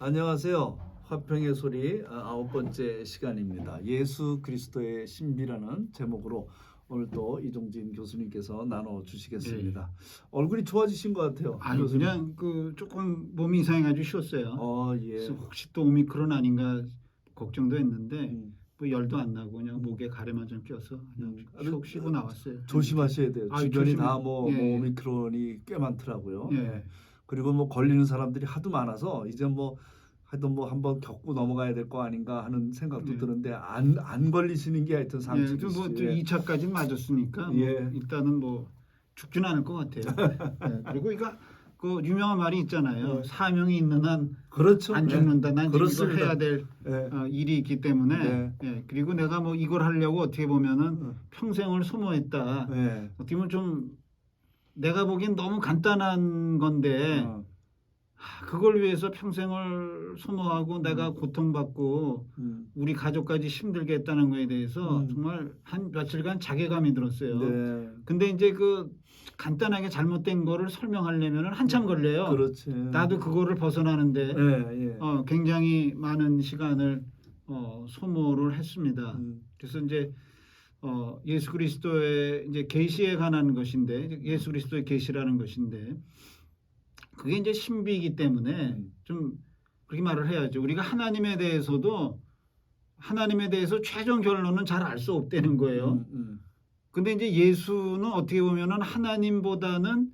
안녕하세요. 화평의 소리 9번째 시간입니다. 예수 그리스도의 신비라는 제목으로 오늘 또 이종진 교수님께서 나눠 주시겠습니다. 얼굴이 좋아지신 것 같아요. 아니 교수님. 그냥 조금 몸이 이상해가지고 쉬었어요. 예. 그래서 혹시 또 오미크론 아닌가 걱정도 했는데 뭐 열도 안 나고 그냥 목에 가래만 좀 껴서 그냥 푹 쉬고 나왔어요. 조심하셔야 돼요. 주변이 다 뭐 예. 오미크론이 꽤 많더라고요. 예. 그리고 뭐 걸리는 사람들이 하도 많아서 이제 뭐 하여튼 뭐 한번 겪고 넘어가야 될 거 아닌가 하는 생각도 예. 드는데 안 걸리시는 게 하여튼 예, 상식이시죠. 뭐 2차까지는 맞았으니까 예. 뭐 일단은 뭐 죽지는 않을 것 같아요. 예. 그리고 이거 그 유명한 말이 있잖아요. 사명이 있는 한 그렇죠. 안 죽는다. 난 지금 이걸 그렇습니다. 해야 될 예. 일이 있기 때문에 네. 예. 그리고 내가 뭐 이걸 하려고 어떻게 보면은 평생을 소모했다. 네. 어떻게 보면 좀 내가 보기엔 너무 간단한 건데 그걸 위해서 평생을 소모하고 내가 고통받고 우리 가족까지 힘들게 했다는 거에 대해서 정말 한 며칠간 자괴감이 들었어요. 네. 근데 이제 그 간단하게 잘못된 거를 설명하려면 한참 걸려요. 그렇지. 나도 그거를 벗어나는데 예. 굉장히 많은 시간을 소모를 했습니다. 그래서 이제 예수 그리스도의 이제 계시에 관한 것인데 예수 그리스도의 계시라는 것인데 그게 이제 신비이기 때문에 좀 그렇게 말을 해야죠. 우리가 하나님에 대해서 최종 결론은 잘 알 수 없다는 거예요. 근데 이제 예수는 어떻게 보면은 하나님보다는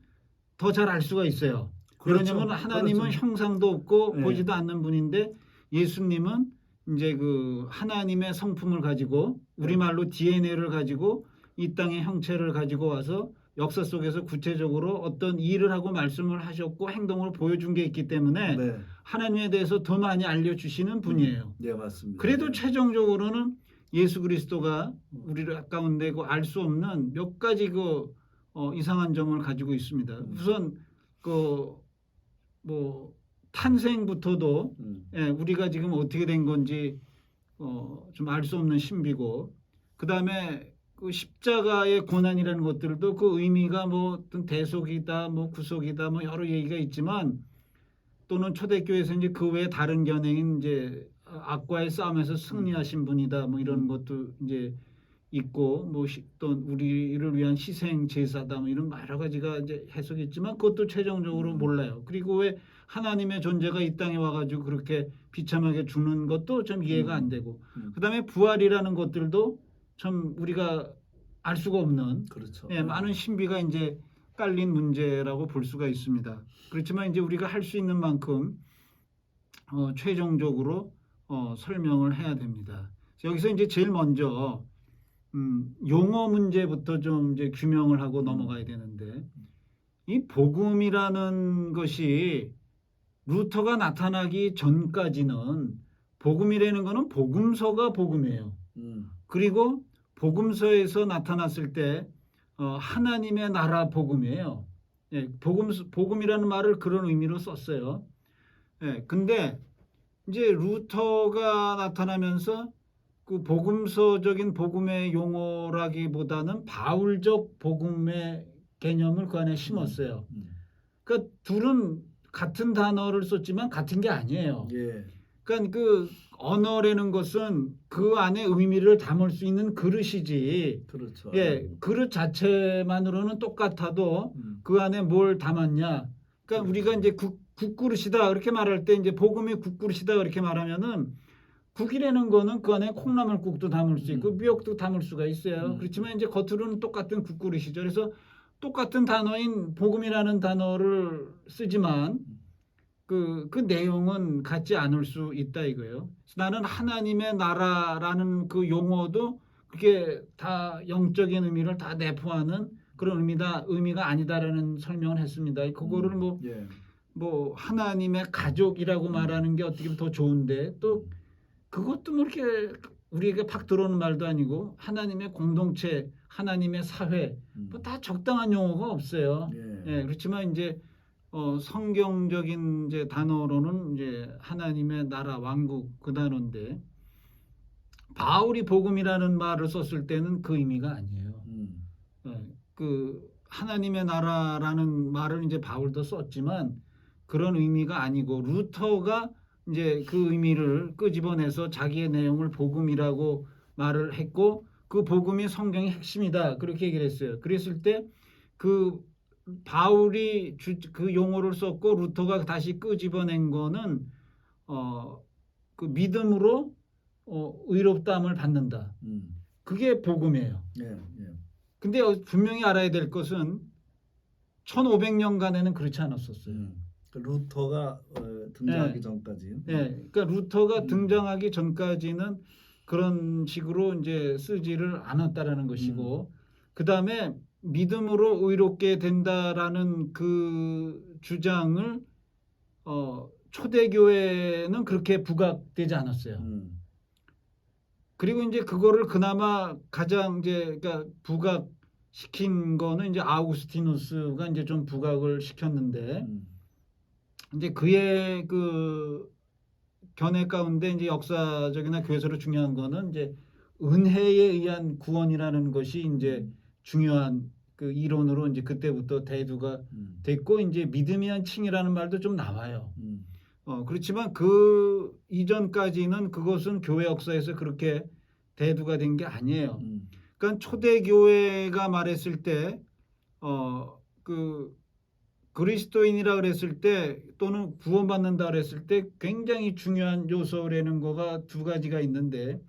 더 잘 알 수가 있어요. 그렇죠. 왜냐하면 하나님은 그렇죠. 형상도 없고 네. 보지도 않는 분인데 예수님은 이제 그 하나님의 성품을 가지고 우리말로 DNA를 가지고 이 땅의 형체를 가지고 와서 역사 속에서 구체적으로 어떤 일을 하고 말씀을 하셨고 행동을 보여준 게 있기 때문에 네. 하나님에 대해서 더 많이 알려주시는 분이에요. 네, 맞습니다. 그래도 네. 최종적으로는 예수 그리스도가 우리를 가운데 알 수 없는 몇 가지 이상한 점을 가지고 있습니다. 우선 뭐 탄생부터도 우리가 지금 어떻게 된 건지 좀 알 수 없는 신비고, 그 다음에 그 십자가의 고난이라는 것들도 그 의미가 뭐 어떤 대속이다, 뭐 구속이다, 뭐 여러 얘기가 있지만 또는 초대교회에서 이제 그 외에 다른 견해인 이제 악과의 싸움에서 승리하신 분이다, 뭐 이런 것도 이제 있고, 뭐 또 우리를 위한 희생 제사다, 뭐 이런 여러 가지가 이제 해석이 있지만 그것도 최종적으로 몰라요. 그리고 왜 하나님의 존재가 이 땅에 와가지고 그렇게 비참하게 죽는 것도 좀 이해가 안 되고, 그다음에 부활이라는 것들도 참 우리가 알 수가 없는 그렇죠. 많은 신비가 이제 깔린 문제라고 볼 수가 있습니다. 그렇지만 이제 우리가 할 수 있는 만큼 최종적으로 설명을 해야 됩니다. 여기서 이제 제일 먼저 용어 문제부터 좀 이제 규명을 하고 넘어가야 되는데, 이 복음이라는 것이 루터가 나타나기 전까지는 복음이라는 것은 복음서가 복음이에요. 그리고 복음서에서 나타났을 때 하나님의 나라 복음이에요. 예, 복음이라는 말을 그런 의미로 썼어요. 예, 근데 이제 루터가 나타나면서 그 복음서적인 복음의 용어라기보다는 바울적 복음의 개념을 그 안에 심었어요. 그러니까 둘은 같은 단어를 썼지만 같은 게 아니에요. 예. 그러니까 그 언어라는 것은 그 안에 의미를 담을 수 있는 그릇이지. 그렇죠. 예, 그릇 자체만으로는 똑같아도 그 안에 뭘 담았냐. 그러니까 우리가 이제 국그릇이다 그렇게 말할 때 이제 복음이 국그릇이다 그렇게 말하면은 국이라는 거는 그 안에 콩나물국도 담을 수 있고 미역도 담을 수가 있어요. 그렇지만 이제 겉으로는 똑같은 국그릇이죠. 그래서 똑같은 단어인 복음이라는 단어를 쓰지만 그 내용은 같지 않을 수 있다 이거예요. 나는 하나님의 나라라는 그 용어도 그게 다 영적인 의미를 다 내포하는 그런 의미가 아니다라는 설명을 했습니다. 그거를 뭐 하나님의 가족이라고 말하는 게 어떻게 보면 더 좋은데, 또 그것도 뭐 이렇게 우리에게 팍 들어오는 말도 아니고 하나님의 공동체, 하나님의 사회, 뭐 다 적당한 용어가 없어요. 예, 그렇지만 이제 성경적인 이제 단어로는 이제 하나님의 나라, 왕국 그 단어인데, 바울이 복음이라는 말을 썼을 때는 그 의미가 아니에요. 그 하나님의 나라라는 말을 이제 바울도 썼지만 그런 의미가 아니고, 루터가 이제 그 의미를 끄집어내서 자기의 내용을 복음이라고 말을 했고 그 복음이 성경의 핵심이다 그렇게 얘기를 했어요. 그랬을 때 그 바울이 그 용어를 썼고 루터가 다시 끄집어낸 거는 그 믿음으로 의롭다함을 받는다. 그게 복음이에요. 예, 예. 근데 분명히 알아야 될 것은 1500년간에는 그렇지 않았었어요. 그 루터가 등장하기 네. 전까지. 네, 그러니까 루터가 등장하기 전까지는 그런 식으로 이제 쓰지를 않았다라는 것이고, 그 다음에 믿음으로 의롭게 된다라는 그 주장을 초대교회는 그렇게 부각되지 않았어요. 그리고 이제 그거를 그나마 가장 이제 그러니까 부각시킨 거는 이제 아우구스티누스가 이제 좀 부각을 시켰는데, 이제 그의 그 견해 가운데 이제 역사적이나 교회적으로 중요한 거는 이제 은혜에 의한 구원이라는 것이 이제 중요한 그 이론으로 이제 그때부터 대두가 됐고 이제 믿음에 의한 칭이라는 말도 좀 나와요. 그렇지만 그 이전까지는 그것은 교회 역사에서 그렇게 대두가 된 게 아니에요. 그러니까 초대 교회가 말했을 때 그 그리스도인이라 그랬을 때 또는 구원받는다 그랬을 때 굉장히 중요한 요소라는 거가 두 가지가 있는데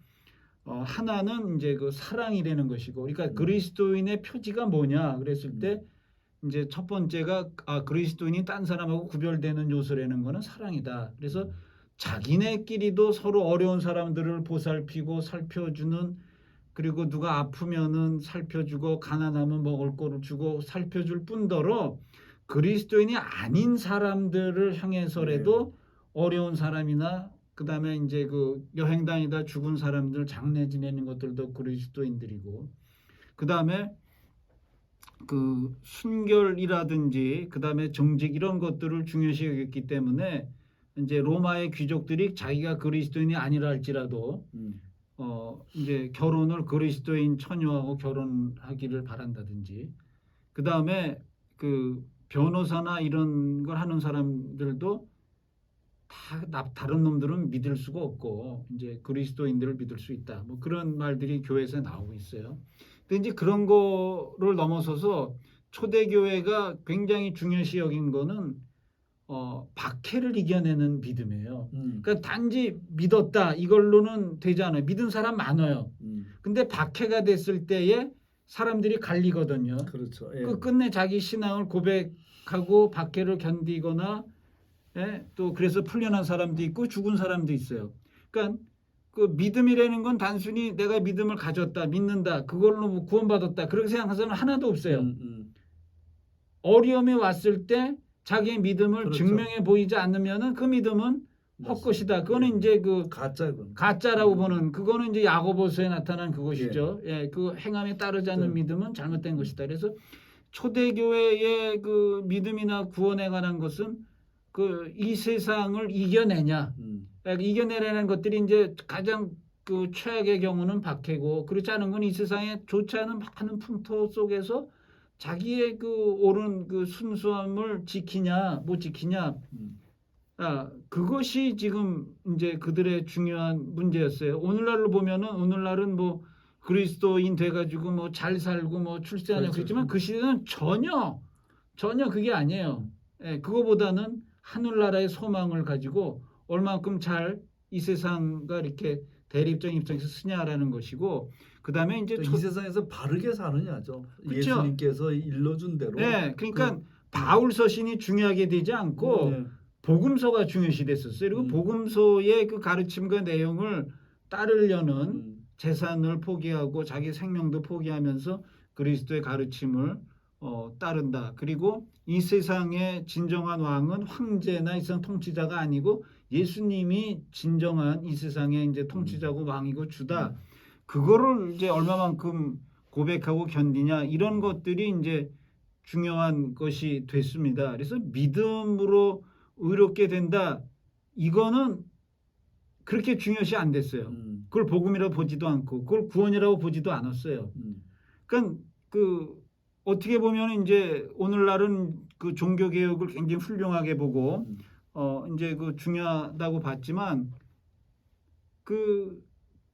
하나는 이제 그 사랑이라는 것이고, 그러니까 그리스도인의 표지가 뭐냐 그랬을 때 이제 첫 번째가 그리스도인이 딴 사람하고 구별되는 요소라는 거는 사랑이다. 그래서 자기네끼리도 서로 어려운 사람들을 보살피고 살펴주는, 그리고 누가 아프면은 살펴주고 가난하면 먹을 거를 주고 살펴줄 뿐더러 그리스도인이 아닌 사람들을 향해서라도 어려운 사람이나 그다음에 이제 그 여행 다니다 죽은 사람들 장례 지내는 것들도 그리스도인들이고, 그다음에 그 순결이라든지 그다음에 정직 이런 것들을 중요시 여겼기 때문에 이제 로마의 귀족들이 자기가 그리스도인이 아니라 할지라도 이제 결혼을 그리스도인 처녀하고 결혼하기를 바란다든지, 그다음에 그 변호사나 이런 걸 하는 사람들도 다 다른 놈들은 믿을 수가 없고 이제 그리스도인들을 믿을 수 있다. 뭐 그런 말들이 교회에서 나오고 있어요. 근데 이제 그런 거를 넘어서서 초대교회가 굉장히 중요시 여긴 거는 박해를 이겨내는 믿음이에요. 그러니까 단지 믿었다 이걸로는 되지 않아요. 믿은 사람 많아요. 근데 박해가 됐을 때에 사람들이 갈리거든요. 그렇죠. 예. 그 끝내 자기 신앙을 고백하고 박해를 견디거나 또 그래서 풀려난 사람도 있고 죽은 사람도 있어요. 그러니까 그 믿음이라는 건 단순히 내가 믿음을 가졌다, 믿는다, 그걸로 뭐 구원받았다 그렇게 생각하는 사람은 하나도 없어요. 어려움이 왔을 때 자기의 믿음을 그렇죠. 증명해 보이지 않으면은 그 믿음은 헛것이다. 그거는 이제 그 가짜라고 보는, 그거는 이제 야고보서에 나타난 그것이죠. 그 행함에 따르지 않는 믿음은 잘못된 것이다. 그래서 초대교회의 그 믿음이나 구원에 관한 것은 그 이 세상을 이겨내냐, 이겨내려는 것들이 이제 가장 그 최악의 경우는 박해고, 그렇지 않은 건 이 세상에 좋지 않은 많은 풍토 속에서 자기의 그 옳은 그 순수함을 지키냐 못 지키냐, 그것이 지금 이제 그들의 중요한 문제였어요. 오늘날로 보면은 오늘날은 뭐 그리스도인 돼가지고 뭐 잘 살고 뭐 출세하냐 그랬지만 그 시대는 전혀 그게 아니에요. 그거보다는 하늘나라의 소망을 가지고 얼만큼 잘 이 세상과 이렇게 대립적인 입장에서 쓰냐라는 것이고, 그 다음에 이제 이 세상에서 바르게 사느냐죠. 그쵸? 예수님께서 일러준 대로. 그러니까 바울 서신이 중요하게 되지 않고 복음서가 중요시 됐었어요. 그리고 복음서의 그 가르침과 내용을 따르려는 재산을 포기하고 자기 생명도 포기하면서 그리스도의 가르침을 따른다. 그리고 이 세상의 진정한 왕은 황제나 이 세상 통치자가 아니고 예수님이 진정한 이 세상의 이제 통치자고 왕이고 주다. 그거를 이제 얼마만큼 고백하고 견디냐, 이런 것들이 이제 중요한 것이 됐습니다. 그래서 믿음으로 의롭게 된다, 이거는 그렇게 중요시 안 됐어요. 그걸 복음이라고 보지도 않고 그걸 구원이라고 보지도 않았어요. 그러니까 그 어떻게 보면 이제 오늘날은 그 종교 개혁을 굉장히 훌륭하게 보고 이제 그 중요하다고 봤지만 그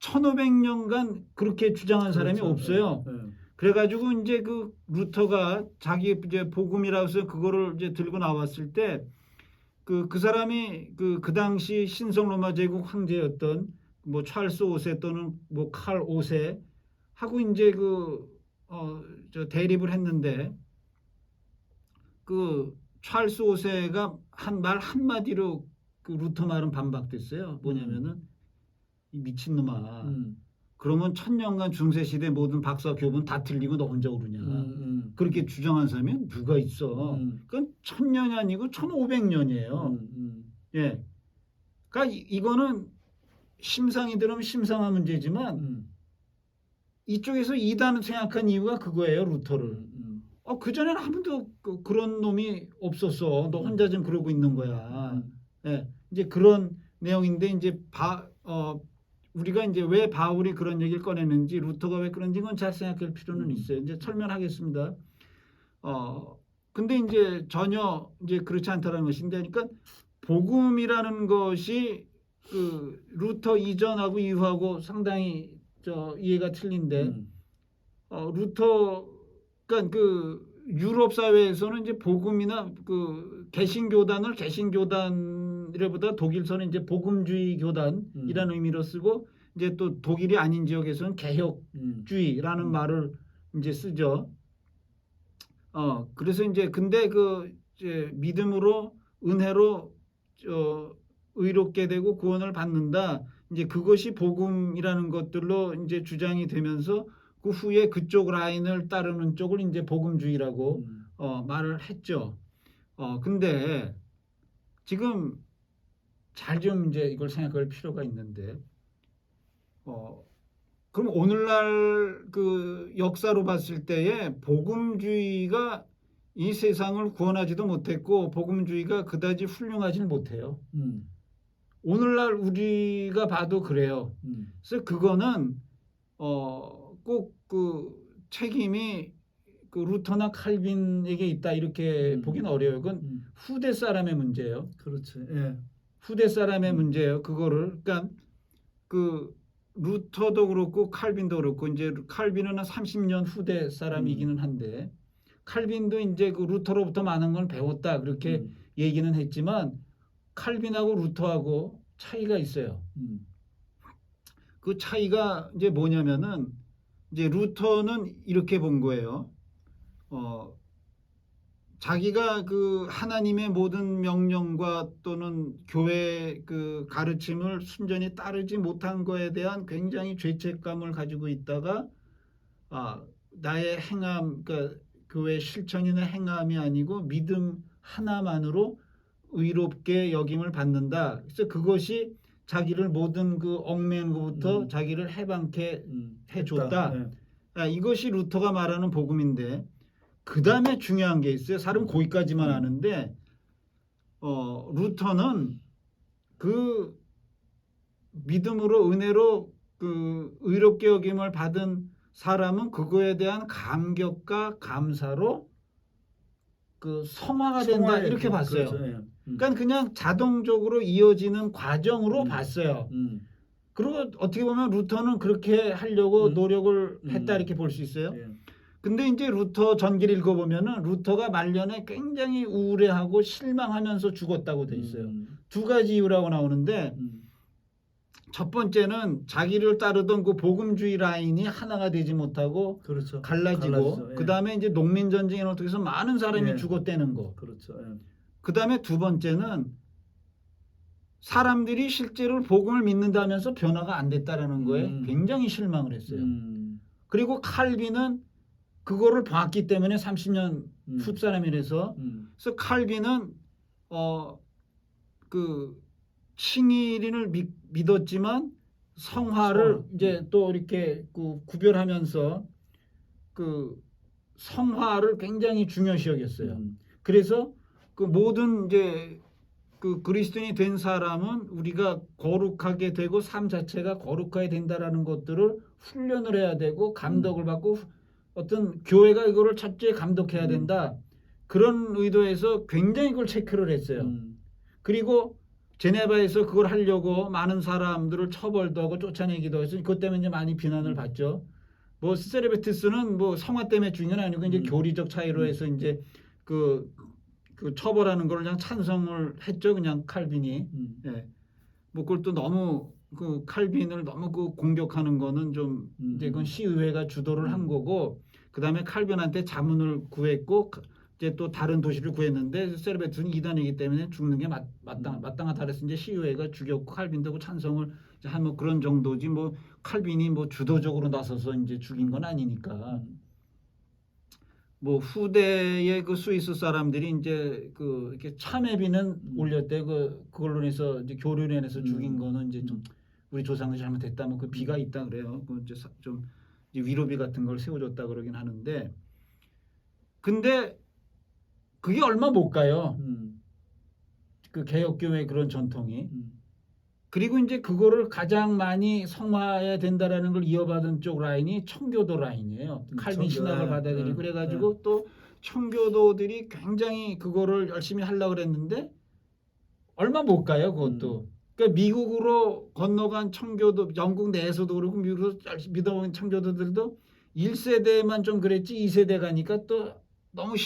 1500년간 그렇게 주장한 사람이 그렇죠. 없어요. 네. 그래가지고 이제 그 루터가 자기 이제 복음이라고 해서 그거를 이제 들고 나왔을 때 그 사람이 그 당시 신성 로마 제국 황제였던 뭐 찰스 5세 또는 뭐 칼 5세 하고 이제 저 대립을 했는데 그 찰스 5세가 한 말 한마디로 그 루터 말은 반박됐어요. 뭐냐면은 이 미친놈아. 그러면 1000년간 중세시대 모든 박사 교본 다 틀리고 너 혼자 오르냐. 그렇게 주장한 사람이 누가 있어. 그건 1000년이 아니고 1500년이에요. 예. 그러니까 이거는 심상이 들으면 심상한 문제지만 이쪽에서 이단을 생각한 이유가 그거예요. 루터를. 그전에는 한 번도 그런 놈이 없었어. 너 혼자 좀 그러고 있는 거야. 예. 이제 그런 내용인데 이제 우리가 이제 왜 바울이 그런 얘기를 꺼내는지 루터가 왜 그런지 건 잘 생각할 필요는 있어요. 이제 설명하겠습니다. 근데 이제 전혀 이제 그렇지 않다는 것인데, 그러니까 복음이라는 것이 그 루터 이전하고 이후하고 상당히 이해가 틀린데, 루터 그러니까 그 유럽 사회에서는 이제 복음이나 그 개신교단보다 독일서는 이제 복음주의 교단이라는 의미로 쓰고 이제 또 독일이 아닌 지역에서는 개혁주의라는 말을 이제 쓰죠. 그래서 이제 근데 이제 믿음으로 은혜로 의롭게 되고 구원을 받는다. 이제 그것이 복음이라는 것들로 이제 주장이 되면서 그 후에 그쪽 라인을 따르는 쪽을 이제 복음주의라고 말을 했죠. 근데 지금 잘 좀 이제 이걸 생각할 필요가 있는데, 그럼 오늘날 그 역사로 봤을 때에 복음주의가 이 세상을 구원하지도 못했고 복음주의가 그다지 훌륭하지는 못해요. 오늘날 우리가 봐도 그래요. 그래서 그거는 꼭 그 책임이 그 루터나 칼빈에게 있다 이렇게 보기는 어려워요. 그건 후대 사람의 문제예요. 그렇죠. 예. 후대 사람의 문제예요. 그거를 그러니까 그 루터도 그렇고 칼빈도 그렇고 이제 칼빈은 한 30년 후대 사람이기는 한데 칼빈도 이제 그 루터로부터 많은 걸 배웠다 그렇게 얘기는 했지만 칼빈하고 루터하고 차이가 있어요. 그 차이가 이제 뭐냐면은 이제 루터는 이렇게 본 거예요. 자기가 그 하나님의 모든 명령과 또는 교회 그 가르침을 순전히 따르지 못한 거에 대한 굉장히 죄책감을 가지고 있다가 나의 행함, 그러니까 교회 실천이나 행함이 아니고 믿음 하나만으로 의롭게 여김을 받는다. 그래서 그것이 자기를 모든 그 얽매인 것부터 자기를 해방케 해줬다. 이것이 루터가 말하는 복음인데 그 다음에 중요한 게 있어요. 사람 거기까지만 아는데 루터는 그 믿음으로 은혜로 그 의롭게 여김을 받은 사람은 그거에 대한 감격과 감사로 그 성화가 된다 이렇게 봤어요. 그렇죠. 그러니까 그냥 자동적으로 이어지는 과정으로 봤어요. 그리고 어떻게 보면 루터는 그렇게 하려고 노력을 했다 이렇게 볼 수 있어요. 근데 이제 루터 전기를 읽어보면은 루터가 말년에 굉장히 우울해하고 실망하면서 죽었다고 돼 있어요. 두 가지 이유라고 나오는데 첫 번째는 자기를 따르던 그 복음주의 라인이 하나가 되지 못하고 그렇죠. 갈라지고 예. 그 다음에 이제 농민 전쟁에 통해서 많은 사람이 예. 죽었다는 거. 그렇죠. 예. 그 다음에 두 번째는 사람들이 실제로 복음을 믿는다면서 변화가 안 됐다라는 거에 굉장히 실망을 했어요. 그리고 칼빈은 그거를 봤기 때문에 30년 후 사람이라서 그래서 칼빈은 그 칭의를 믿었지만 성화를 이제 또 이렇게 그 구별하면서 그 성화를 굉장히 중요시 여겼어요. 그래서 그 모든 이제 그 그리스도인이 된 사람은 우리가 거룩하게 되고 삶 자체가 거룩하게 된다라는 것들을 훈련을 해야 되고 감독을 받고 어떤 교회가 이거를 첫째 감독해야 된다. 그런 의도에서 굉장히 그걸 체크를 했어요. 그리고 제네바에서 그걸 하려고 많은 사람들을 처벌도 하고 쫓아내기도 해서 그것 때문에 이제 많이 비난을 받죠. 뭐 세레베티스는 뭐 성화 때문에 죽인 건 아니고 이제 교리적 차이로 해서 이제 그 처벌하는 걸 그냥 찬성을 했죠. 그냥 칼빈이. 예. 뭐 그걸 또 너무 그 칼빈을 너무 그 공격하는 거는 좀 이제 그건 시의회가 주도를 한 거고 그다음에 칼빈한테 자문을 구했고 이제 또 다른 도시를 구했는데 세르베트는 이단이기 때문에 죽는 게 마땅하다 그래서 이제 시의회가 죽였고 칼빈도 찬성을 한 뭐 그런 정도지 뭐 칼빈이 뭐 주도적으로 나서서 이제 죽인 건 아니니까. 뭐 후대의 그 스위스 사람들이 이제 그 이렇게 참회비는 올렸대 그걸로 해서 이제 교류로 인해서 죽인 거는 이제 좀 우리 조상이 잘못했다 뭐 그 비가 있다 그래요. 그 이제 좀 이제 위로비 같은 걸 세워줬다 그러긴 하는데 근데 그게 얼마 못 가요. 그 개혁교회 그런 전통이. 그리고 이제 그거를 가장 많이 성화해야 된다라는 걸 이어받은 쪽 라인이 청교도 라인이에요. 칼빈 신학을 받아들이고 그래가지고 또 청교도들이 굉장히 그거를 열심히 하려고 그랬는데 얼마 못 가요. 그것도. 그러니까 미국으로 건너간 청교도, 영국 내에서도 그렇고 미국으로 믿어온 청교도들도 1세대만 좀 그랬지 2세대 가니까 또 너무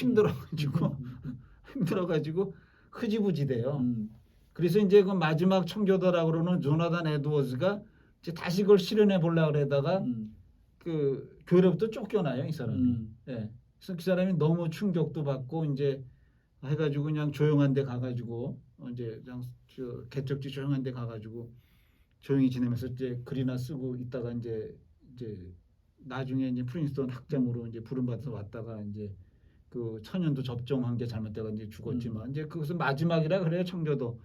힘들어가지고 흐지부지돼요. 그래서 이제 그 마지막 청교도라고 그러는 조나단 에드워즈가 이제 다시 그걸 실현해 보려고 그러다가 그 교회로부터 쫓겨나요, 이 사람이. 예. 그래서 그 사람이 너무 충격도 받고 이제 해가지고 그냥 조용한 데 가가지고 이제 그냥 개척지 조용한 데 가가지고 조용히 지내면서 이제 글이나 쓰고 있다가 이제 나중에 이제 프린스턴 학장으로 이제 부름받아서 왔다가 이제 그 천연두 접종한 게 잘못돼가 이제 죽었지만 이제 그것은 마지막이라 그래요, 청교도.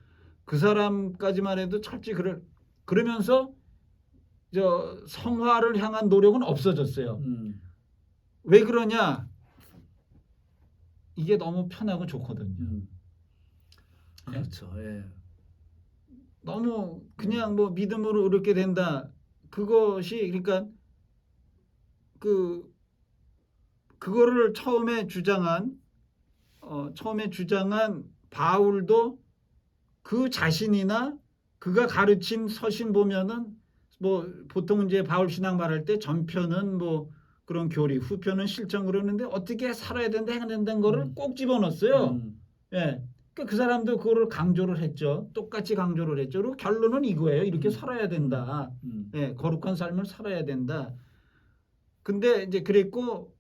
그 사람까지만 해도 철저히 그러면서 저 성화를 향한 노력은 없어졌어요. 왜 그러냐? 이게 너무 편하고 좋거든요. 그렇죠. 예. 너무 그냥 뭐 믿음으로 의롭게 된다. 그것이 그러니까 그거를 처음에 주장한 바울도 그 자신이나 그가 가르친 서신 보면은 뭐 보통 이제 바울 신앙 말할 때 전편은 뭐 그런 교리, 후편은 실천 그러는데 어떻게 살아야 된다, 해야 된다는 거를 꼭 집어넣었어요. 예. 그러니까 그 사람도 그거를 강조를 했죠. 똑같이 강조를 했죠. 그리고 결론은 이거예요. 이렇게 살아야 된다. 예, 거룩한 삶을 살아야 된다. 근데 이제 그랬고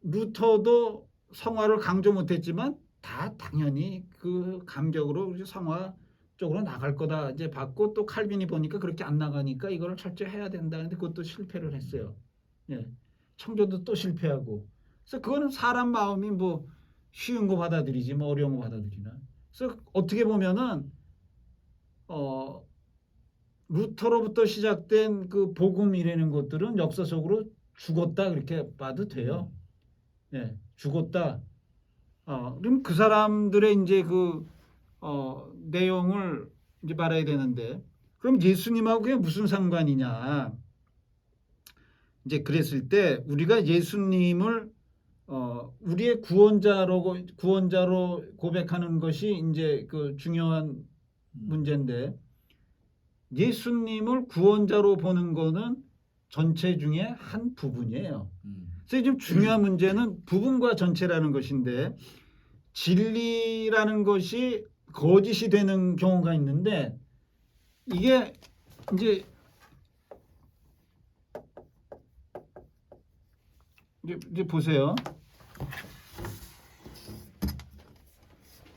루터도 성화를 강조 못했지만 다 당연히 그 감격으로 성화 쪽으로 나갈 거다 이제 봤고 또 칼빈이 보니까 그렇게 안 나가니까 이거를 철저히 해야 된다는데 그것도 실패를 했어요. 예, 청교도 또 실패하고. 그래서 그거는 사람 마음이 뭐 쉬운 거 받아들이지 뭐 어려운 거 받아들이나. 그래서 어떻게 보면은 루터로부터 시작된 그 복음이라는 것들은 역사적으로 죽었다 그렇게 봐도 돼요. 예, 죽었다. 그럼 그 사람들의 이제 내용을 이제 말해야 되는데, 그럼 예수님하고 그게 무슨 상관이냐? 이제 그랬을 때 우리가 예수님을 우리의 구원자로 고백하는 것이 이제 그 중요한 문제인데, 예수님을 구원자로 보는 거는 전체 중에 한 부분이에요. 그래서 좀 중요한 문제는 부분과 전체라는 것인데, 진리라는 것이 거짓이 되는 경우가 있는데, 이게 이제 보세요.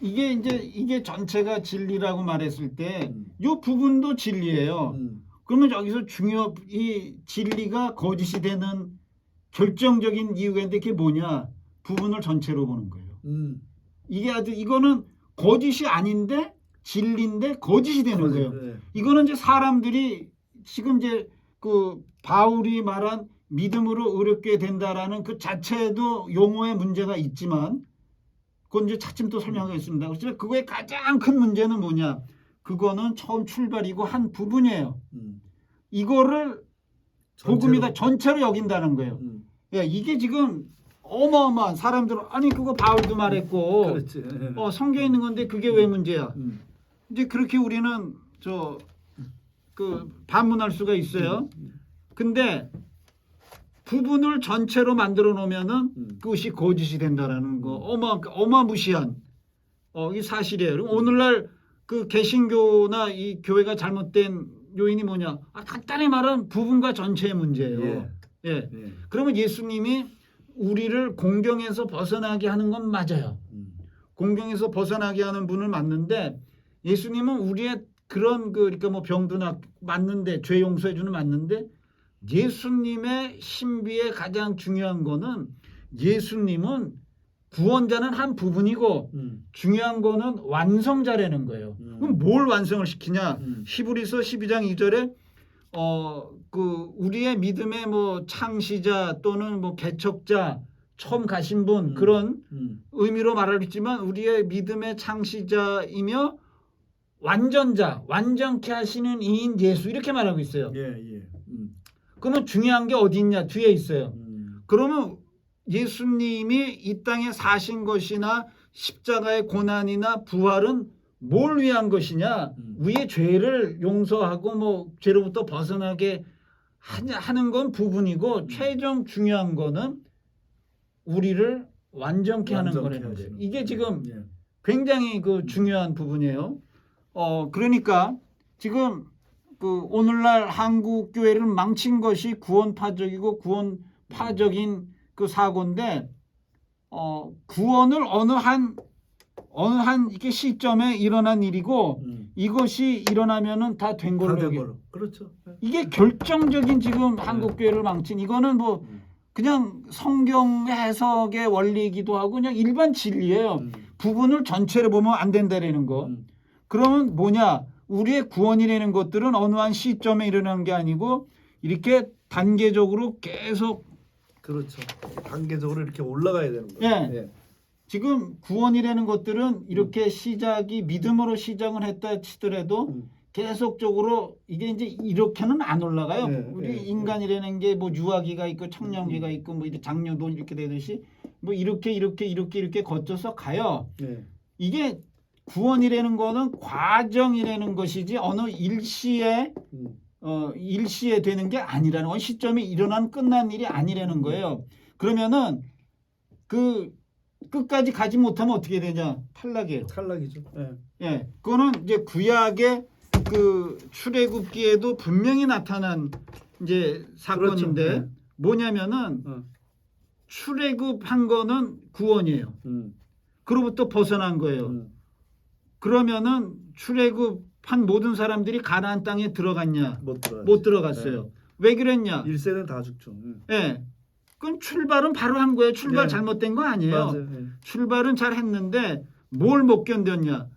이게 전체가 진리라고 말했을 때, 이 부분도 진리예요. 그러면 여기서 이 진리가 거짓이 되는 결정적인 이유가 있는데 그게 뭐냐? 부분을 전체로 보는 거예요. 이거는 거짓이 아닌데 진리인데 거짓이 되는 거예요. 네. 이거는 이제 사람들이 지금 이제 그 바울이 말한 믿음으로 의롭게 된다라는 그 자체도 용어의 문제가 있지만, 그건 이제 차츰 또 설명하겠습니다. 그렇지만 그거의 가장 큰 문제는 뭐냐? 그거는 처음 출발이고 한 부분이에요. 이거를 복음이다 전체로 여긴다는 거예요. 예, 이게 지금 어마어마한 사람들은 아니 그거 바울도 말했고 그렇지. 성경에 있는 건데 그게 왜 문제야? 이제 그렇게 우리는 반문할 수가 있어요. 근데 부분을 전체로 만들어 놓으면은 그것이 거짓이 된다라는 거 어마무시한 이 사실이에요. 그럼 오늘날 그 개신교나 이 교회가 잘못된 요인이 뭐냐? 간단히 말하면 부분과 전체의 문제예요. 예. 예. 예. 그러면 예수님이 우리를 공경에서 벗어나게 하는 건 맞아요. 공경에서 벗어나게 하는 분을 맞는데 예수님은 우리의 그런 그러니까 뭐 병도 맞는데 죄 용서해 주는 맞는데 예수님의 신비의 가장 중요한 거는 예수님은 구원자는 한 부분이고 중요한 거는 완성자라는 거예요. 그럼 뭘 완성을 시키냐? 히브리서 12장 2절에 우리의 믿음의 뭐 창시자 또는 뭐 개척자 처음 가신 분 그런 의미로 말하겠지만 우리의 믿음의 창시자이며 완전자, 완전케 하시는 이인 예수 이렇게 말하고 있어요. 예. 그러면 중요한 게 어디 있냐? 뒤에 있어요. 그러면 예수님이 이 땅에 사신 것이나 십자가의 고난이나 부활은 뭘 위한 것이냐? 우리의 죄를 용서하고 뭐 죄로부터 벗어나게 하는 건 부분이고 최종 중요한 거는 우리를 완전케 하는 거라는 거예요. 이게 지금 굉장히 그 중요한 부분이에요. 그러니까 지금 그 오늘날 한국 교회를 망친 것이 구원파적이고 구원파적인 그 사고인데 구원을 어느 한 이렇게 시점에 일어난 일이고 이것이 일어나면은 다 된 걸로. 그렇죠. 이게 결정적인 지금 한국 교회를 망친 이거는 뭐 그냥 성경 해석의 원리이기도 하고 그냥 일반 진리예요. 부분을 전체로 보면 안 된다라는 거. 그러면 뭐냐? 우리의 구원이라는 것들은 어느 한 시점에 일어나는 게 아니고 이렇게 단계적으로 계속 그렇죠. 단계적으로 이렇게 올라가야 되는 거예요. 예. 지금 구원이라는 것들은 이렇게 시작이 믿음으로 시작을 했다 치더라도 계속적으로 이게 이제 이렇게는 안 올라가요. 우리 인간이라는 게 뭐 유아기가 있고 청년기가 있고 뭐 장년도 이렇게 되듯이 뭐 이렇게 거쳐서 가요. 이게 구원이라는 거는 과정이라는 것이지 어느 일시에 되는 게 아니라는 건 시점이 일어난 끝난 일이 아니라는 거예요. 그러면은 그 끝까지 가지 못하면 어떻게 되냐? 탈락이에요. 탈락이죠. 예, 그거는 이제 구약의 그 출애굽기에도 분명히 나타난 이제 사건인데 그렇죠. 뭐냐면은 출애굽한 거는 구원이에요. 그로부터 벗어난 거예요. 그러면은 출애굽한 모든 사람들이 가나안 땅에 들어갔냐? 못 들어갔어요. 왜 그랬냐? 1세는 다 죽죠. 예. 그럼 출발은 바로 한 거예요. 출발 잘못된 거 아니에요. 맞아요. 출발은 잘 했는데 뭘 못 견뎠냐?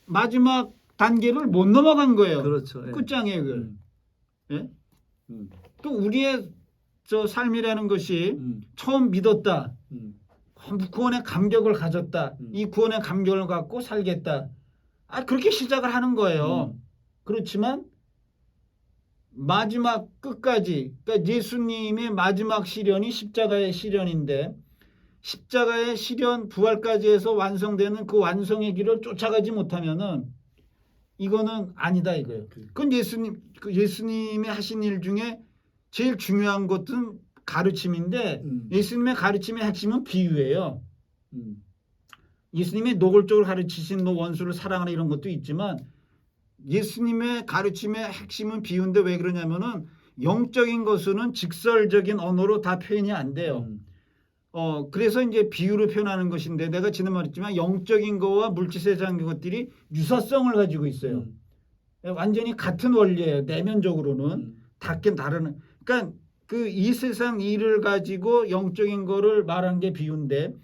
마지막 단계를 못 넘어간 거예요. 그렇죠. 끝장이에요. 그걸. 예? 또 우리의 저 삶이라는 것이 처음 믿었다. 구원의 감격을 가졌다. 이 구원의 감격을 갖고 살겠다. 그렇게 시작을 하는 거예요. 그렇지만 마지막 끝까지 그러니까 예수님의 마지막 시련이 십자가의 시련인데 십자가의 시련 부활까지 해서 완성되는 그 완성의 길을 쫓아가지 못하면은 이거는 아니다 이거예요. 그건 예수님이 하신 일 중에 제일 중요한 것은 가르침인데 예수님의 가르침의 핵심은 비유예요. 예수님이 노골적으로 가르치신 뭐 원수를 사랑하라 이런 것도 있지만 예수님의 가르침의 핵심은 비유인데 왜 그러냐면은 영적인 것은 직설적인 언어로 다 표현이 안 돼요. 그래서 이제 비유로 표현하는 것인데 내가 지난번에 말했지만 영적인 거와 물질세상 것들이 유사성을 가지고 있어요. 완전히 같은 원리예요. 내면적으로는 다른. 그러니까 그 이 세상 일을 가지고 영적인 거를 말한 게 비유인데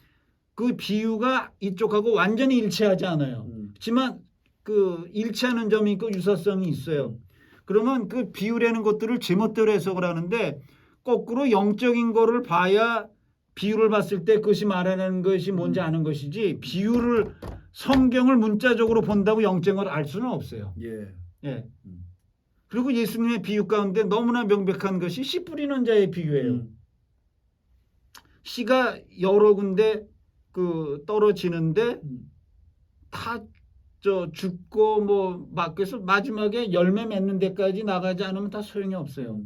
그 비유가 이쪽하고 완전히 일치하지 않아요. 그렇지만 그 일치하는 점이 있고 유사성이 있어요. 그러면 그 비유라는 것들을 제멋대로 해석을 하는데 거꾸로 영적인 거를 봐야 비유를 봤을 때 그것이 말하는 것이 뭔지 아는 것이지 비유를 성경을 문자적으로 본다고 영적인 걸 알 수는 없어요. 예. 그리고 예수님의 비유 가운데 너무나 명백한 것이 씨 뿌리는 자의 비유예요. 씨가 여러 군데 그 떨어지는데 다 저 죽고 뭐 막 그래서 마지막에 열매 맺는 데까지 나가지 않으면 다 소용이 없어요.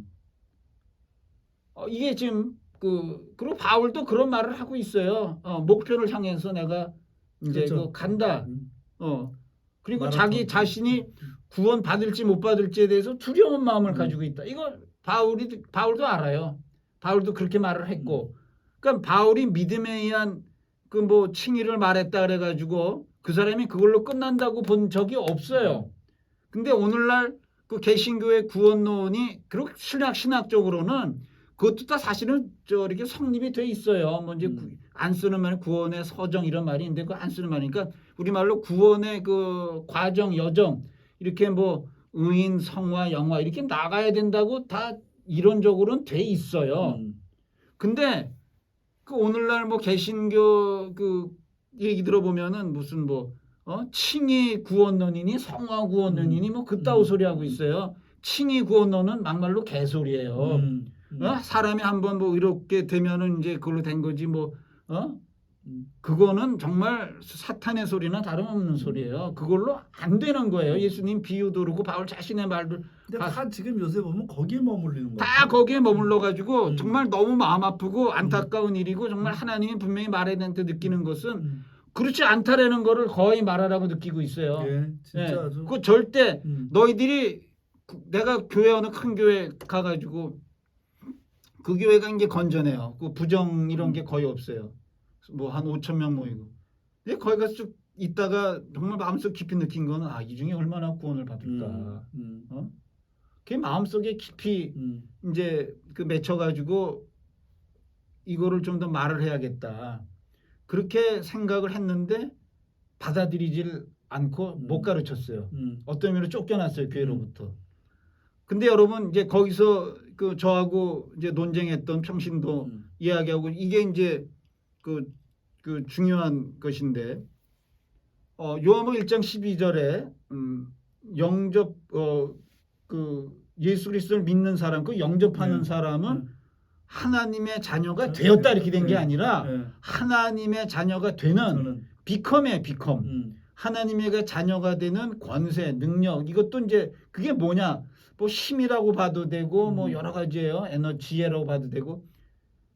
이게 지금 그리고 바울도 그런 말을 하고 있어요. 목표를 향해서 내가 이제 그렇죠. 간다. 그리고 마라톤. 자기 자신이 구원 받을지 못 받을지에 대해서 두려운 마음을 가지고 있다. 이거 바울도 알아요. 바울도 그렇게 말을 했고, 그러니까 바울이 믿음에 의한 그 뭐 칭의를 말했다 그래가지고 그 사람이 그걸로 끝난다고 본 적이 없어요. 근데 오늘날 그 개신교의 구원론이 그렇게 신학적으로는 그것도 다 사실은 이렇게 성립이 돼 있어요. 뭐 이제 안 쓰는 말 구원의 서정 이런 말이 있는데 그 안 쓰는 말이니까 우리말로 구원의 그 과정 여정 이렇게 뭐 의인 성화 영화 이렇게 나가야 된다고 다 이론적으로는 돼 있어요. 근데 그 오늘날 뭐 개신교 그 얘기 들어보면은 무슨 뭐 칭의 구원론이니 성화 구원론이니 뭐 그따위 소리 하고 있어요. 칭의 구원론은 막말로 개소리예요. 사람이 한번 뭐 이렇게 되면은 이제 그걸로 된 거지 뭐 그거는 정말 사탄의 소리나 다름없는 소리예요. 그걸로 안 되는 거예요. 예수님 비유도 그러고 바울 자신의 말들 근데 다 지금 요새 보면 거기에 머물리는 거예요. 다 거기에 머물러 가지고 정말 너무 마음 아프고 안타까운 일이고 정말 하나님이 분명히 말해야 되는데 느끼는 것은 그렇지 않다라는 거를 거의 말하라고 느끼고 있어요. 예, 진짜 아주. 그 절대 너희들이 내가 교회 어느 큰 교회 가가지고 그 교회가 이제 건전해요. 그 부정 이런 게 거의 없어요. 뭐 한 5천 명 모이고. 근데 거기 가서 쭉 있다가 정말 마음속 깊이 느낀 거는 이 중에 얼마나 구원을 받을까. 그게 마음속에 깊이 이제 그 맺혀가지고 이거를 좀 더 말을 해야겠다. 그렇게 생각을 했는데 받아들이질 않고 못 가르쳤어요. 어떤 의미로 쫓겨났어요 교회로부터. 근데 여러분 이제 거기서 그 저하고 이제 논쟁했던 평신도 이야기하고 이게 이제 그 중요한 것인데 요한복음 1장 12절에 영접 그 예수 그리스도를 믿는 사람 그 영접하는 사람은 하나님의 자녀가 되었다 이렇게 된 게 아니라 하나님의 자녀가 되는 비컴이에요. 비컴. 하나님의 자녀가 되는 권세, 능력 이것도 이제 그게 뭐냐? 뭐 힘이라고 봐도 되고 뭐 여러 가지예요. 지혜라고 봐도 되고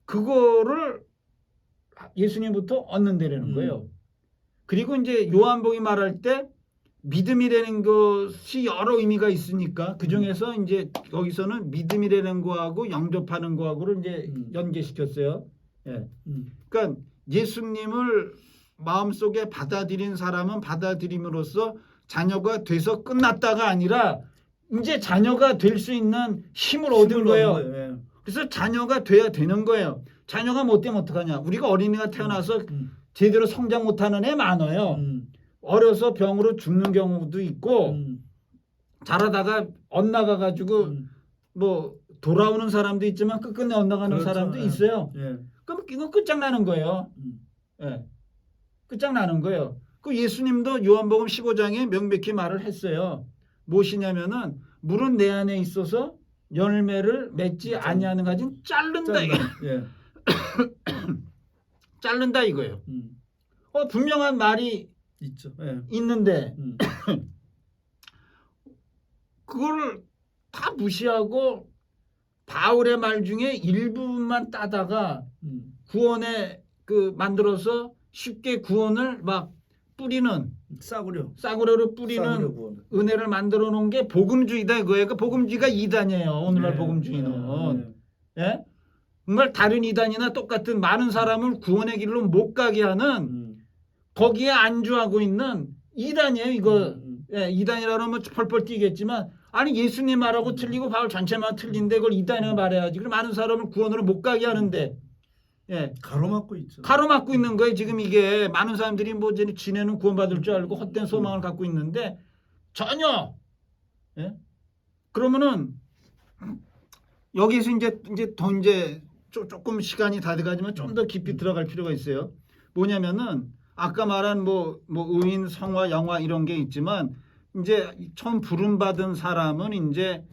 그거를 예수님부터 얻는다라는 거예요. 그리고 이제 요한복음이 말할 때 믿음이라는 것이 여러 의미가 있으니까 그 중에서 이제 거기서는 믿음이라는 거하고 영접하는 거하고를 이제 연계시켰어요. 예. 그러니까 예수님을 마음속에 받아들인 사람은 받아들임으로써 자녀가 돼서 끝났다가 아니라 이제 자녀가 될 수 있는 힘을 얻은 거예요. 그래서 자녀가 돼야 되는 거예요. 자녀가 못 되면 어떡하냐. 우리가 어린이가 태어나서 제대로 성장 못하는 애 많아요. 어려서 병으로 죽는 경우도 있고 자라다가 엇나가가지고 뭐 돌아오는 사람도 있지만 끝끝내 엇나가는 그렇죠. 사람도 있어요. 예. 그럼 이건 끝장나는 거예요. 예. 끝장나는 거예요. 그 예수님도 요한복음 15장에 명백히 말을 했어요. 무엇이냐면은 물은 내 안에 있어서 열매를 맺지 아니하는 가지는 자른다. 예. 자른다 이거예요. 분명한 말이 있죠. 예. 있는데 그거를 다 무시하고 바울의 말 중에 일부분만 따다가 구원에 만들어서 쉽게 구원을 막 뿌리는 싸구려로 뿌리는 은혜를 만들어 놓은 게 복음주의다 이거예요. 그 복음주의가 이단이에요. 오늘날 복음주의는. 예? 정말 다른 이단이나 똑같은 많은 사람을 구원의 길로 못 가게 하는 거기에 안주하고 있는 이단이에요. 이거 예, 이단이라고 하면 펄펄 뛰겠지만 아니 예수님 말하고 틀리고 바울 전체만 틀린데 그걸 이단이라고 말해야지. 그럼 많은 사람을 구원으로 못 가게 하는데 예. 가로막고 있죠. 가로막고 있는 거예요. 지금 이게 많은 사람들이 뭐 지네는 구원받을 줄 알고 헛된 소망을 갖고 있는데 전혀. 예? 그러면은 여기서 이제 더 조금 시간이 다 돼가지만 좀 더 깊이 들어갈 필요가 있어요. 뭐냐면은 아까 말한 뭐 의인, 성화, 영화 이런 게 있지만 이제 처음 부름 받은 사람은 이제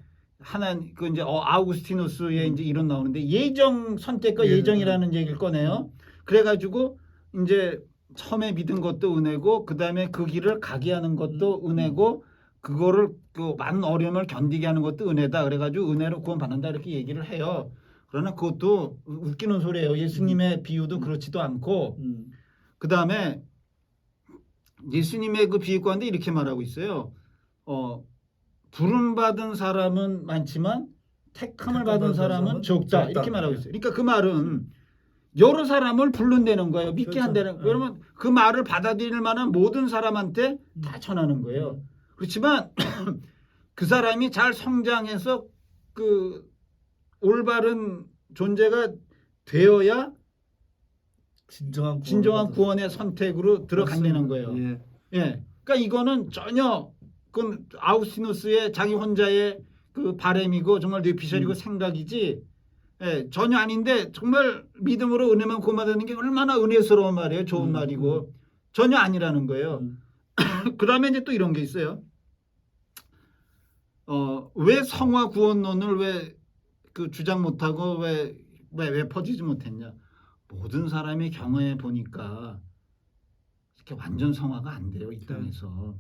이제 아우구스티누스의 이제 이론 나오는데 예정 선택과 예정이라는 얘기를 꺼내요. 그래가지고 이제 처음에 믿은 것도 은혜고 그다음에 그 길을 가게 하는 것도 은혜고 그거를 그 많은 어려움을 견디게 하는 것도 은혜다. 그래가지고 은혜로 구원받는다 이렇게 얘기를 해요. 그러나 그것도 웃기는 소리예요. 예수님의 비유도 그렇지도 않고 그다음에 예수님의 그 비유 가운데 이렇게 말하고 있어요. 부름받은 사람은 많지만 택함을 받은 사람은 적다. 이렇게 말하고 있어요. 그러니까 그 말은 여러 사람을 부른다는 거예요. 믿게 그렇죠. 한다는 거예요. 그러면 그 말을 받아들일 만한 모든 사람한테 다 전하는 거예요. 그렇지만 그 사람이 잘 성장해서 그 올바른 존재가 되어야 진정한 구원의 선택으로 들어간다는 거예요. 예. 예. 그러니까 이거는 전혀 그건 아우스티누스의 자기 혼자의 그 바램이고 정말 뇌피셜이고 생각이지 예, 전혀 아닌데 정말 믿음으로 은혜만 구원받는 게 얼마나 은혜스러운 말이에요. 좋은 말이고 전혀 아니라는 거예요. 그다음에 이제 또 이런 게 있어요. 왜 성화 구원론을 왜 그 주장 못하고 왜 퍼지지 못했냐? 모든 사람이 경험해 보니까 이렇게 완전 성화가 안 돼요. 이 땅에서.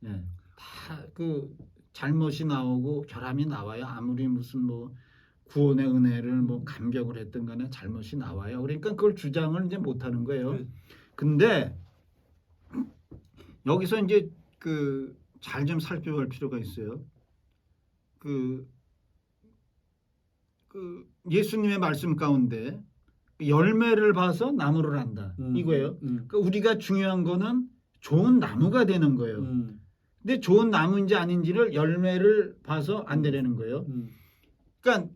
예. 다 그 잘못이 나오고 결함이 나와요. 아무리 무슨 뭐 구원의 은혜를 뭐 감격을 했든 간에 잘못이 나와요. 그러니까 그걸 주장을 이제 못 하는 거예요. 근데 여기서 이제 그 잘 좀 살펴볼 필요가 있어요. 그 예수님의 말씀 가운데 열매를 봐서 나무를 안다. 이거예요. 그러니까 우리가 중요한 거는 좋은 나무가 되는 거예요. 근데 좋은 나무인지 아닌지를 열매를 봐서 안 되려는 거예요. 그러니까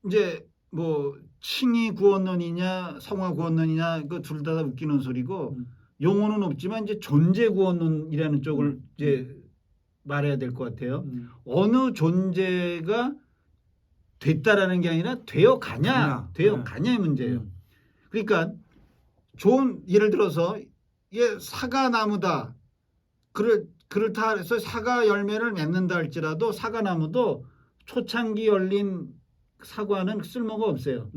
이제 뭐 칭의 구원론이냐 성화 구원론이냐 그 둘 다 웃기는 소리고 용어는 없지만 이제 존재 구원론이라는 쪽을 이제 말해야 될 것 같아요. 어느 존재가 됐다라는 게 아니라 되어 가냐의 문제예요. 그러니까 좋은 예를 들어서 이게 사과나무다. 그렇다 해서 사과 열매를 맺는다 할지라도 사과나무도 초창기 열린 사과는 쓸모가 없어요.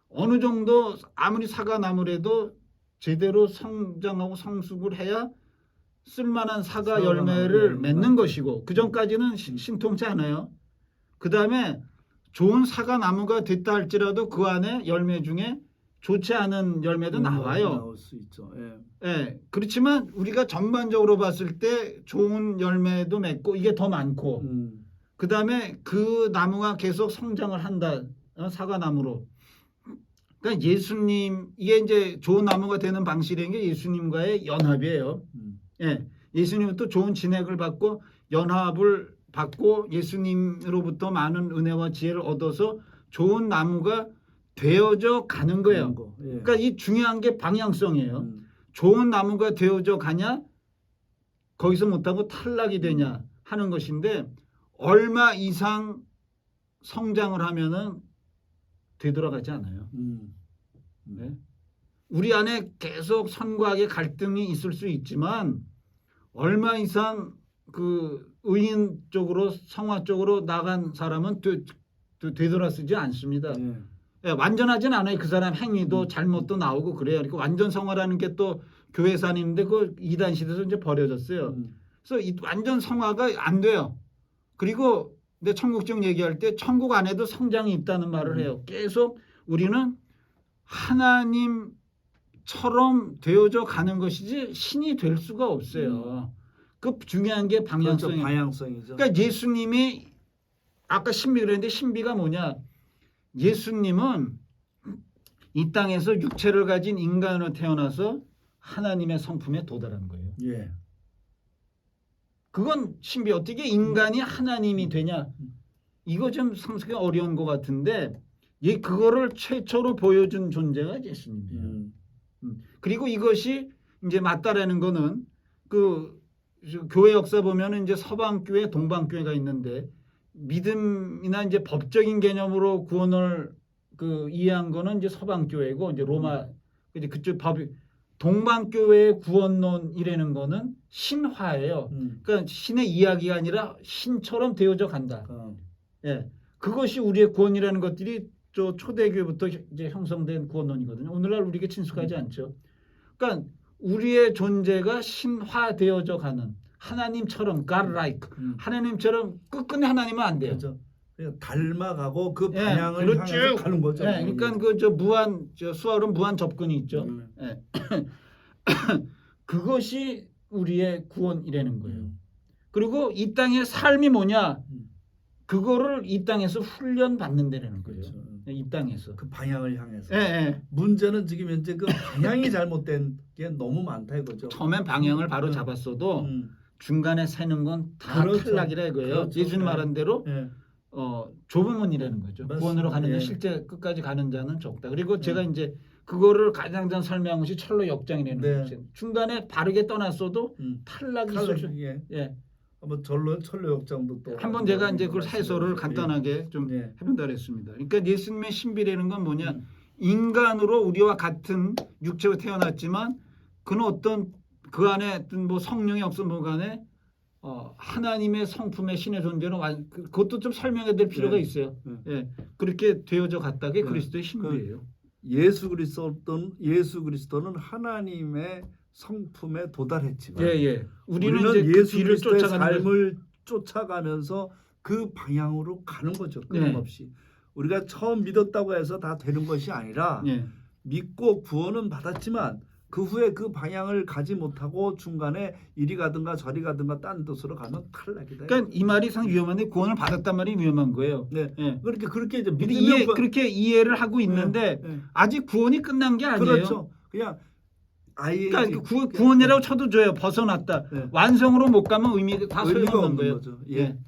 어느 정도 아무리 사과나무라도 제대로 성장하고 성숙을 해야 쓸만한 사과 열매를 맺는 것이고 그 전까지는 신통치 않아요. 그 다음에 좋은 사과나무가 됐다 할지라도 그 안에 열매 중에 좋지 않은 열매도 나와요. 나올 수 있죠. 예. 예. 그렇지만 우리가 전반적으로 봤을 때 좋은 열매도 맺고 이게 더 많고 그 다음에 그 나무가 계속 성장을 한다. 사과나무로. 그러니까 예수님 이게 이제 좋은 나무가 되는 방식이라는 게 예수님과의 연합이에요. 예. 예수님부터 좋은 진액을 받고 연합을 받고 예수님으로부터 많은 은혜와 지혜를 얻어서 좋은 나무가 되어져 가는 거예요. 예. 그러니까 이 중요한 게 방향성이에요. 좋은 나무가 되어져 가냐 거기서 못하고 탈락이 되냐 하는 것인데 얼마 이상 성장을 하면은 되돌아가지 않아요. 네? 우리 안에 계속 선과 악의 갈등이 있을 수 있지만 얼마 이상 그 의인 쪽으로 성화 쪽으로 나간 사람은 되돌아서지 않습니다. 예, 완전하진 않아요. 그 사람 행위도 잘못도 나오고 그래요. 그러니까 완전 성화라는 게 또 교회에서 아닌데 그 이단 시대에서 이제 버려졌어요. 그래서 이 완전 성화가 안 돼요. 그리고 내 천국적 얘기할 때 천국 안에도 성장이 있다는 말을 해요. 계속 우리는 하나님처럼 되어져 가는 것이지 신이 될 수가 없어요. 그 중요한 게 방향성이에요. 그렇죠. 방향성이죠. 그러니까 예수님이 아까 신비 그랬는데 신비가 뭐냐? 예수님은 이 땅에서 육체를 가진 인간으로 태어나서 하나님의 성품에 도달한 거예요. 예. 그건 신비. 어떻게 인간이 하나님이 되냐? 이거 좀 상상이 어려운 것 같은데 그거를 최초로 보여준 존재가 예수님이에요. 그리고 이것이 이제 맞다라는 거는 그 교회 역사 보면은 이제 서방교회, 동방교회가 있는데 믿음이나 이제 법적인 개념으로 구원을 그 이해한 거는 이제 서방교회고 이제 로마 이제 그쪽 법이 동방교회의 구원론이라는 거는 신화예요. 그러니까 신의 이야기가 아니라 신처럼 되어져 간다. 예, 그것이 우리의 구원이라는 것들이 저 초대교회부터 이제 형성된 구원론이거든요. 오늘날 우리에게 친숙하지 않죠. 그러니까 우리의 존재가 신화되어져 가는 하나님처럼 God-like 하나님처럼 끝끝내 하나님은 안 돼요. 그렇죠. 그냥 닮아가고 그 예, 방향을 그렇죠. 향해서 가는 거죠. 예, 그러니까 그 저 무한 저 수화로 무한 접근이 있죠. 예. 그것이 우리의 구원이라는 거예요. 그리고 이 땅의 삶이 뭐냐? 그거를 이 땅에서 훈련 받는다는 거예요. 그렇죠. 이 땅에서. 그 방향을 향해서. 예, 예. 문제는 지금 현재 그 방향이 잘못된 게 너무 많다 이거죠. 처음엔 방향을 바로 잡았어도 음. 중간에 새는 건 다 그렇죠. 탈락이라 이거예요. 그렇죠. 예수님 네. 말한 대로 예. 좁은 문이라는 거죠. 맞습니다. 구원으로 가는데 예. 실제 끝까지 가는 자는 적다. 그리고 제가 이제 그거를 가장 전 설명한 것이 철로 역장이라는 네. 거죠. 중간에 바르게 떠났어도 탈락이 있을 수. 예. 예. 한번 철로 역장도 또 한번 제가 이제 그걸 해설을 간단하게 좀 예. 해본다 그랬습니다. 그러니까 예수님의 신비라는 건 뭐냐? 인간으로 우리와 같은 육체로 태어났지만 그는 어떤 그 안에 어떤 뭐 성령의 역사 간에 하나님의 성품의 신의 존재로 그것도 좀 설명해야 될 필요가 네. 있어요. 네. 예. 그렇게 되어져 갔다게 네. 그리스도의 신비예요. 예수 그리스도는 하나님의 성품에 도달했지만 예. 우리는 이제 우리는 그 예수 뒤를 그리스도의 쫓아가는 거죠. 삶을 쫓아가면서 그 방향으로 가는 거죠. 끊임없이. 우리가 처음 믿었다고 해서 다 되는 것이 아니라 예. 믿고 구원은 받았지만 그 후에 그 방향을 가지 못하고 중간에 이리 가든가 저리 가든가 딴 데로 가면 탈락이다. 그러니까 이 말이 상 위험한데 구원을 받았단 말이 위험한 거예요. 네. 예. 그렇게 이제 근데 믿으면 그렇게 이해를 하고 있는데 네. 아직 구원이 끝난 게 아니에요. 그렇죠. 그냥 아예 그러니까 구원이라고 쳐도 줘요. 벗어났다. 네. 완성으로 못 가면 의미가 다 의미가 소용없는 없는 거예요. 거죠. 예. 예.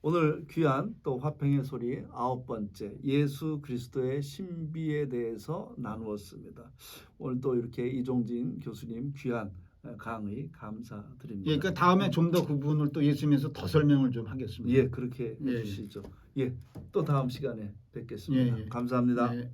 오늘 귀한 또 화평의 소리 9번째 예수 그리스도의 신비에 대해서 나누었습니다. 오늘 또 이렇게 이종진 교수님 귀한 강의 감사드립니다. 예, 그러니까 다음에 좀 더 그 부분을 또 예수님에서 더 설명을 좀 하겠습니다. 예, 그렇게 예. 해주시죠. 예, 또 다음 시간에 뵙겠습니다. 예. 감사합니다. 예.